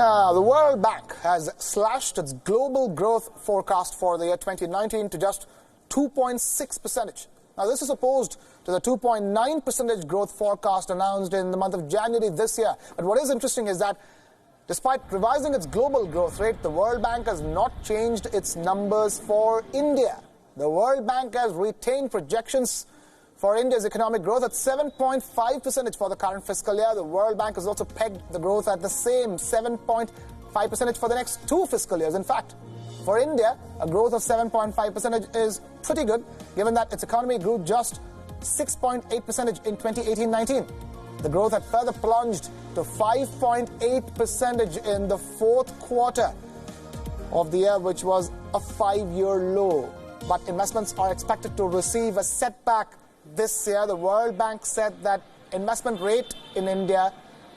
Now, the World Bank has slashed its global growth forecast for the year 2019 to just 2.6%. Now, this is opposed to the 2.9% growth forecast announced in the month of January this year. But what is interesting is that despite revising its global growth rate, the World Bank has not changed its numbers for India. The World Bank has retained projections for India's economic growth at 7.5% for the current fiscal year. The World Bank has also pegged the growth at the same 7.5% for the next 2 fiscal years. In fact, for India, a growth of 7.5% is pretty good, given that its economy grew just 6.8% in 2018-19. The growth had further plunged to 5.8% in the fourth quarter of the year, which was a 5-year low. But investments are expected to receive a setback this year. The World Bank said that investment rate in India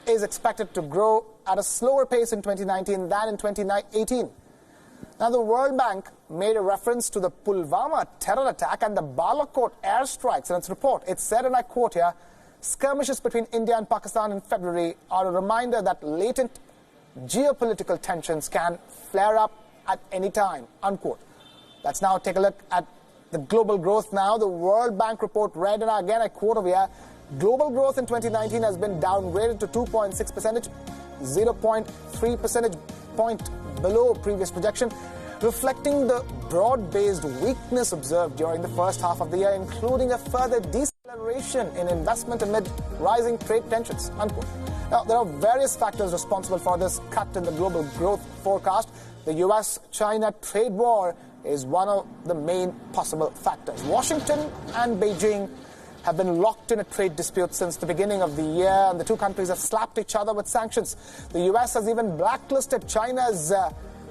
is expected to grow at a slower pace in 2019 than in 2018. Now, the World Bank made a reference to the Pulwama terror attack and the Balakot airstrikes in its report. It said, and I quote here, "Skirmishes between India and Pakistan in February are a reminder that latent geopolitical tensions can flare up at any time," unquote. Let's now take a look at the global growth now. The World Bank report read, and again I quote over here, "Global growth in 2019 has been downgraded to 2.6%, 0.3 percentage point below previous projection, reflecting the broad-based weakness observed during the first half of the year, including a further deceleration in investment amid rising trade tensions," unquote. Now, there are various factors responsible for this cut in the global growth forecast. The US-China trade war is one of the main possible factors. Washington and Beijing have been locked in a trade dispute since the beginning of the year, and the two countries have slapped each other with sanctions. The US has even blacklisted China's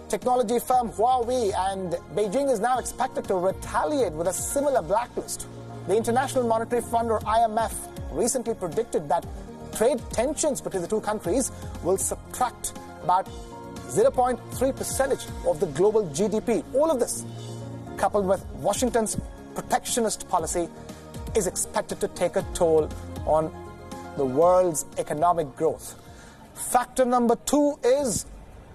technology firm Huawei, and Beijing is now expected to retaliate with a similar blacklist. The International Monetary Fund, or IMF, recently predicted that trade tensions between the two countries will subtract about 0.3% of the global GDP. All of this, coupled with Washington's protectionist policy, is expected to take a toll on the world's economic growth. Factor number 2 is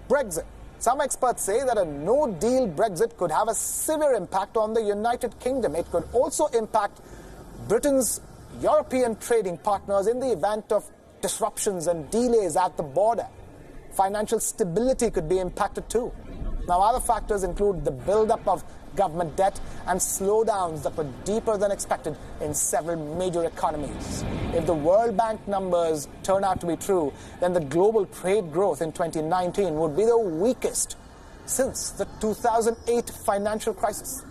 Brexit. Some experts say that a no-deal Brexit could have a severe impact on the United Kingdom. It could also impact Britain's European trading partners in the event of disruptions and delays at the border. Financial stability could be impacted too. Now, other factors include the buildup of government debt and slowdowns that were deeper than expected in several major economies. If the World Bank numbers turn out to be true, then the global trade growth in 2019 would be the weakest since the 2008 financial crisis.